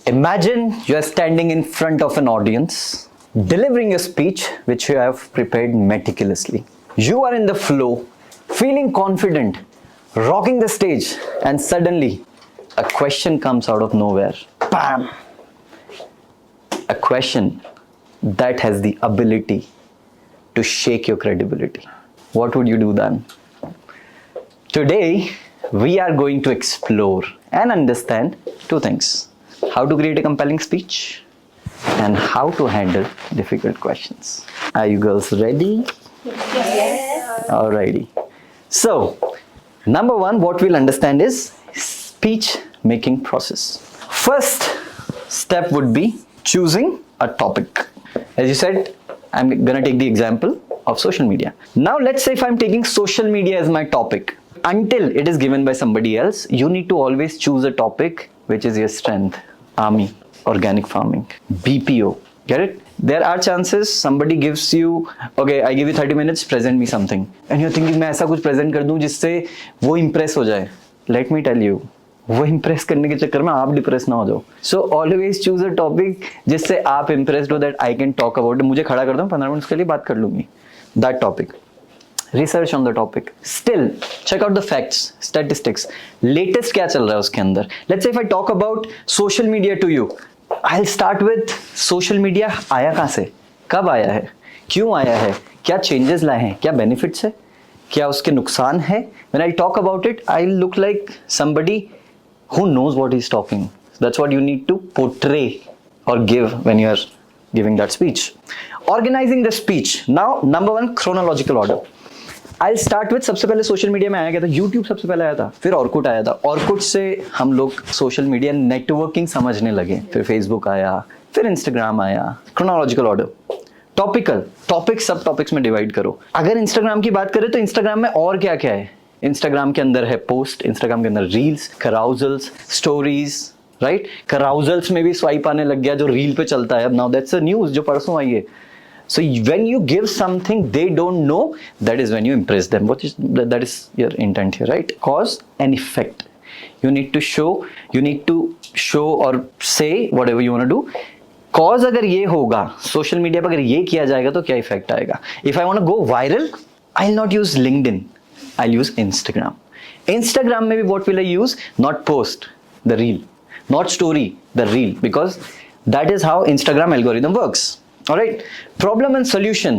Imagine you are standing in front of an audience, delivering a speech which you have prepared meticulously. You are in the flow, feeling confident, rocking the stage, and suddenly a question comes out of nowhere. Bam! A question that has the ability to shake your credibility. What would you do then? Today, we are going to explore and understand two things: how to create a compelling speech and how to handle difficult questions. Are you girls ready? Yes. Alrighty. So, number one, what we'll understand is speech making process. First step would be choosing a topic. As you said, I'm gonna take the example of social media. Now, let's say if I'm taking social media as my topic, until it is given by somebody else, you need to always choose a topic which is your strength. Army, organic farming, BPO. Get it? There are chances somebody gives you, okay, I give you 30 minutes, present me something. And you're thinking, मैं ऐसा कुछ present कर दूं जिससे वो impress हो जाए. Let me tell you, वो impress करने के चक्कर में आप depress ना हो जाओ. So always choose a topic जिससे आप impressed हो that I can talk about it. मुझे खड़ा कर दो, 15 मिनट के लिए बात कर लूंगी. That topic. Research on the topic. Still, check out the facts, statistics. Latest क्या चल रहा है उसके अंदर. Let's say if I talk about social media to you, I'll start with social media आया कहाँ से, कब आया है, क्यों आया है, क्या changes लाए हैं, क्या benefits है, क्या उसके नुकसान है. When I talk about it, I'll look like somebody who knows what he's talking. That's what you need to portray or give when you are giving that speech. Organizing the speech. Now, number one, chronological order. I'll start with सबसे पहले social media में आया क्या था. YouTube सबसे पहले आया था, फिर ऑर्कुट आया था. ऑर्कुट से हम लोग सोशल मीडिया नेटवर्किंग समझने लगे, फिर फेसबुक आया, फिर इंस्टाग्राम आया. Chronological order. टॉपिकल, टॉपिक सब टॉपिक्स में डिवाइड करो. अगर इंस्टाग्राम की बात करें तो इंस्टाग्राम में और क्या क्या है. इंस्टाग्राम के अंदर है पोस्ट, इंस्टाग्राम के अंदर रील्स, कराउजल्स, स्टोरीज, राइट. कराउजल्स में भी स्वाइप आने लग गया जो रील पे चलता है अब. नाउ दैट्स अ न्यूज जो परसों आई है. So when you give something they don't know, that is when you impress them. That is your intent here, right? Cause and effect. You need to show or say whatever you want to do. Cause अगर ये होगा, social media पर अगर ये किया जाएगा तो क्या इफेक्ट आएगा. If I want to go viral, I'll not use LinkedIn. I'll use Instagram. Instagram में भी what will I use? Not post, the reel. Not story, the reel. Because that is how Instagram algorithm works. Alright, problem and solution.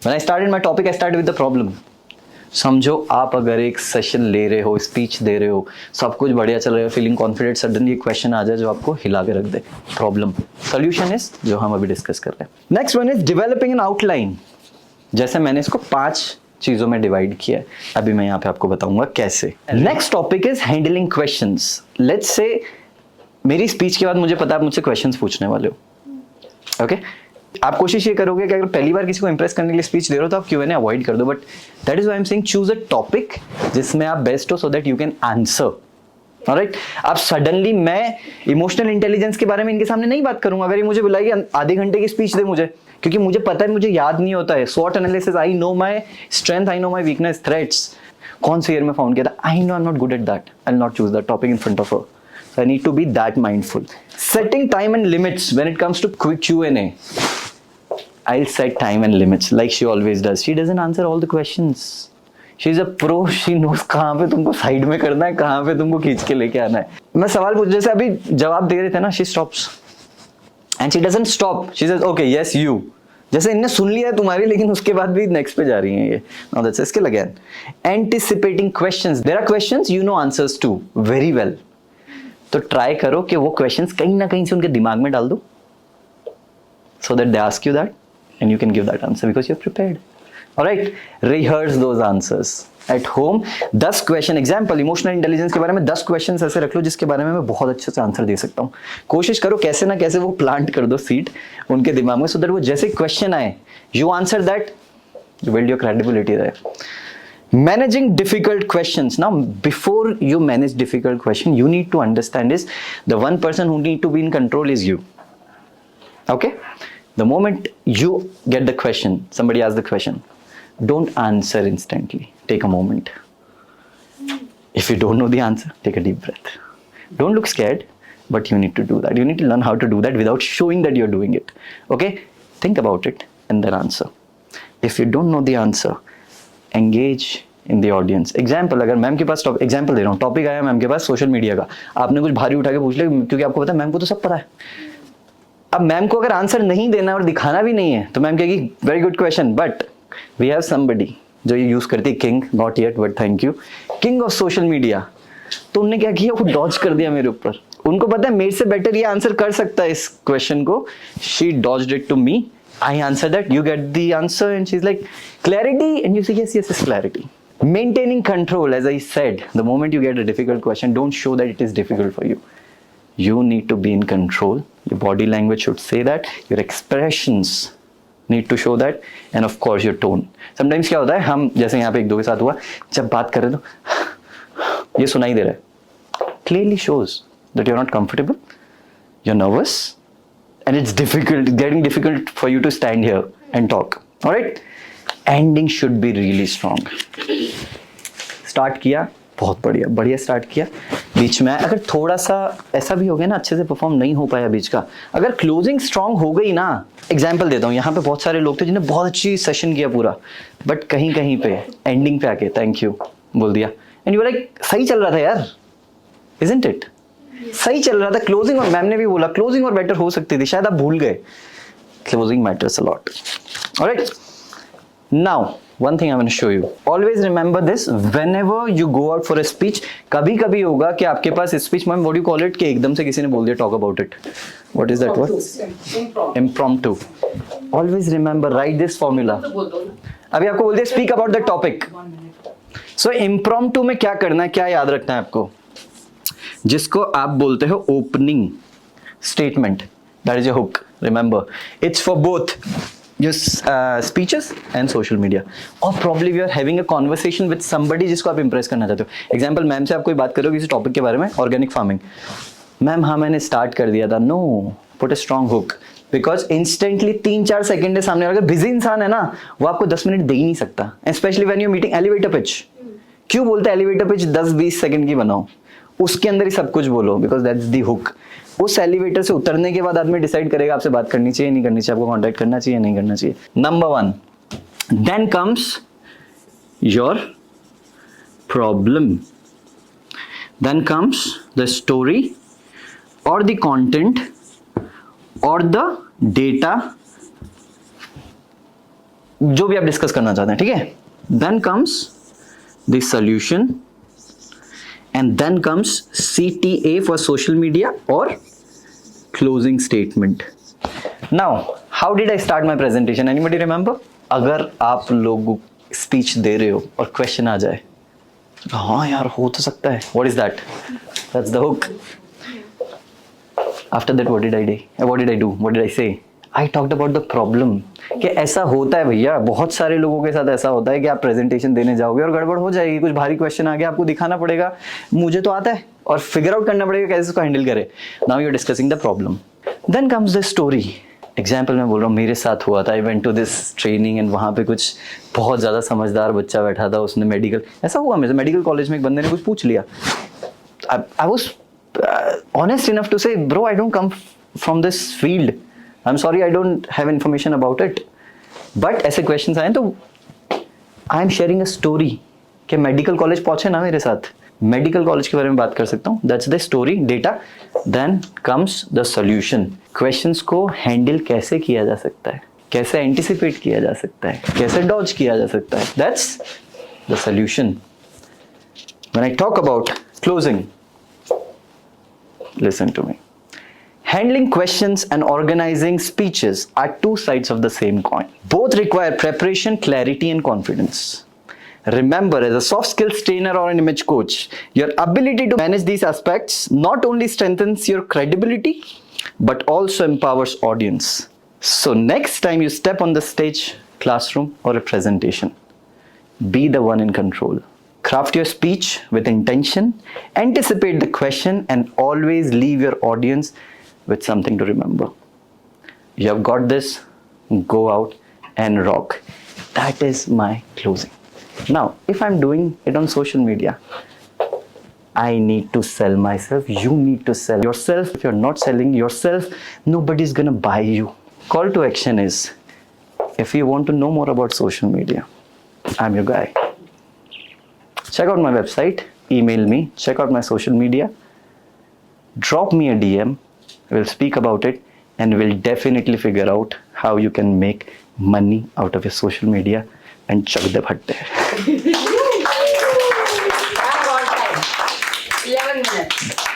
When I started my topic, I started with the problem. समझो आप अगर एक session ले रहे हो, speech दे रहे हो, सब कुछ बढ़िया चल रहा है, फीलिंग कॉन्फिडेंट, सडनली एक क्वेश्चन आ जाए जो आपको हिला के रख दे. प्रॉब्लम. सोल्यूशन इज जो हम अभी डिस्कस कर रहे हैं. Next one is developing N outline. जैसे मैंने इसको 5 चीजों में डिवाइड किया है, अभी मैं यहाँ पे आपको बताऊंगा कैसे. Next topic is handling questions. Let's say मेरी स्पीच के बाद मुझे पता है आप मुझसे क्वेश्चंस पूछने वाले हो. ओके आप कोशिश ये करोगे कि अगर पहली बार किसी को इंप्रेस करने के लिए स्पीच दे रहे हो तो आप Q&A अवॉइड कर दो. But that is why I am saying choose a topic जिसमें आप बेस्ट हो so that you can answer. Alright. अब सडनली मैं इमोशनल इंटेलिजेंस के बारे में इनके सामने नहीं बात करूंगा. अगर ये मुझे बुलाएगी आधे घंटे की स्पीच दे मुझे, क्योंकि मुझे पता है मुझे याद नहीं होता है. स्वॉट analysis, I know my strength, I know my weakness, threats. कौन से ईयर में फाउंड किया था, I know I am not good at that. I will not choose that topic in front of her. So I need to be that mindful. Setting time and limits when it comes to quick Q&A. I'll set time and limits like she always does. She doesn't answer all the questions. She's a pro. She knows कहाँ पे तुमको side में करना है, कहाँ पे तुमको खींच के लेके आना है. मैं सवाल पूछ, जैसे अभी जवाब दे रहे थे ना, she stops and she doesn't stop. She says okay yes you. जैसे इनने सुन लिया है तुम्हारी, लेकिन उसके बाद भी नेक्स्ट पे जा रही हैं ये. Now that's a skill again. Anticipating questions. There are questions you know answers to very well. तो ट्राई करो कि वो क्वेश्चंस कहीं ना कहीं से उनके दिमाग में डाल दो, so that they ask you that and you can give that answer because you're prepared. Alright, rehearse those answers at home. 10 question example emotional intelligence के बारे में 10 क्वेश्चन ऐसे रख लो जिसके बारे में मैं बहुत अच्छे से आंसर दे सकता हूँ. कोशिश करो कैसे ना कैसे वो प्लांट कर दो सीट उनके दिमाग में, so that वो जैसे क्वेश्चन आए you answer that, you build your credibility there. Managing difficult questions. Now, before you manage difficult question, you need to understand is the one person who need to be in control is you. Okay? The moment you get the question, somebody asks the question, don't answer instantly. Take a moment. If you don't know the answer, take a deep breath. Don't look scared. but you need to do that. You need to learn how to do that without showing that you're doing it. Okay? Think about it and then answer. If you don't know the answer, engage in the audience. Example, अगर ma'am के पास example दे रहा हूँ, topic आया ma'am के पास social media का, आपने कुछ भारी उठा के पूछ लिया क्योंकि आपको पता है मैम को तो सब पता है. अब मैम को अगर आंसर नहीं देना और दिखाना भी नहीं है तो मैम कहेगी very good question, but we have somebody जो ये यूज करती है, king, not yet but thank you, king of social media. तो उन्होंने क्या किया, वो डॉज कर दिया मेरे ऊपर. उनको पता है मेरे से बेटर ये आंसर कर सकता है इस क्वेश्चन को. She dodged it to me. I answer that, you get the answer, and she's like, clarity, and you say, yes, yes, it's clarity. Maintaining control, as I said, the moment you get a difficult question, don't show that it is difficult for you. You need to be in control. Your body language should say that. Your expressions need to show that, and of course your tone. Sometimes क्या होता है, हम जैसे यहाँ पे एक दो के साथ हुआ, जब बात कर रहे तो ये सुनाई दे रहा है. Clearly shows that you're not comfortable, you're nervous, and it's getting difficult for you to stand here and talk. All right? Ending should be really strong. Start किया, बहुत बढ़िया स्टार्ट किया. बीच में अगर थोड़ा सा ऐसा भी हो गया ना, अच्छे से परफॉर्म नहीं हो पाया बीच का, अगर क्लोजिंग स्ट्रांग हो गई ना, एग्जाम्पल देता हूँ, यहाँ पे बहुत सारे लोग थे जिन्हें बहुत अच्छी सेशन किया पूरा, बट कहीं कहीं पे एंडिंग पे आके थैंक यू बोल दिया, एंड यू लाइक सही चल रहा था यार, इजंट इट? सही चल रहा था, क्लोजिंग, और मैम ने भी बोला क्लोजिंग और बेटर हो सकती थी, शायद आप भूल गए. Closing matters a lot. Alright, now one thing I want to show you. Always remember this, whenever you go out for a speech, कभी कभी होगा कि आपके पास speech, ma'am what do you call it, कि एकदम से किसी ने बोल दिया talk about it, what is that word? Impromptu. Always remember, write this formula. अभी आपको बोल दिया speak about the topic. So impromptu में क्या करना है, क्या याद रखना है आपको, जिसको आप बोलते हो opening statement, that is a hook. Remember, it's for both your speeches and social media, और probably you are having a conversation with somebody जिसको आप इंप्रेस करना चाहते हो. एग्जांपल, मैम से आप कोई बात करो किसी टॉपिक के बारे में, ऑर्गेनिक फार्मिंग. मैम हाँ मैंने स्टार्ट कर दिया था. No, put a strong hook, because instantly 3-4 second के सामने, अगर बिजी इंसान है ना, वो आपको 10 मिनट दे ही नहीं सकता. Specially when you meeting elevator pitch. क्यों बोलते हैं एलिवेटर पिच 10-20 सेकंड की बनाओ, उसके अंदर ही सब कुछ बोलो, बिकॉज दैट्स द हुक. उस एलिवेटर से उतरने के बाद आदमी डिसाइड करेगा आपसे बात करनी चाहिए नहीं करनी चाहिए, आपको कांटेक्ट करना चाहिए नहीं करना चाहिए. Number 1. Then comes your problem, then comes the story और द कंटेंट और द डेटा, जो भी आप डिस्कस करना चाहते हैं, ठीक है. Then comes the solution, and then comes CTA for social media or closing statement. Now, how did I start my presentation? Anybody remember? अगर आप लोग स्पीच दे रहे हो और क्वेश्चन आ जाए, हाँ यार हो तो सकता है, what is that? That's the hook. After that, what did I do? What did I say? I talked about the problem. कि ऐसा होता है भैया, बहुत सारे लोगों के साथ ऐसा होता है कि आप प्रेजेंटेशन देने जाओगे और गड़बड़ हो जाएगी, कुछ भारी क्वेश्चन आ गया, आपको दिखाना पड़ेगा मुझे तो आता है, और फिगर आउट करना पड़ेगा कैसे उसको हैंडल करे. Now you are discussing the problem. Then comes the story. Example मैं बोल रहा हूँ, मेरे साथ हुआ था, I went to this training and वहाँ पे कुछ बहुत ज़्यादा समझदार बच्चा बैठा था, उसने मेडिकल, ऐसा हुआ मेरे मेडिकल कॉलेज में एक बंदे ने कुछ पूछ लिया. I was honest enough to say bro I don't come from this field, I am sorry I don't have information about it, but ऐसे क्वेश्चंस आए तो I am sharing a story कि मेडिकल कॉलेज पहुंचे ना मेरे साथ, medical college के बारे में बात कर सकता हूँ. That's the story, data. Then comes the solution. Questions को हैंडल कैसे किया जा सकता है, कैसे एंटिसिपेट किया जा सकता है, कैसे डॉज किया जा सकता है, that's the solution. When I talk about closing, listen to me. Handling questions and organizing speeches are two sides of the same coin. Both require preparation, clarity, and confidence. Remember, as a soft skills trainer or an image coach, your ability to manage these aspects not only strengthens your credibility, but also empowers audience. So next time you step on the stage, classroom, or a presentation, be the one in control. Craft your speech with intention, anticipate the question, and always leave your audience with something to remember. You have got this, go out and rock. That is my closing. Now, if I'm doing it on social media, I need to sell myself. You need to sell yourself. If you're not selling yourself, nobody's gonna buy you. Call to action is, if you want to know more about social media, I'm your guy. Check out my website, email me, check out my social media, drop me a DM, we'll speak about it, and we'll definitely figure out how you can make money out of your social media and chuck the bhatte. 11 minutes.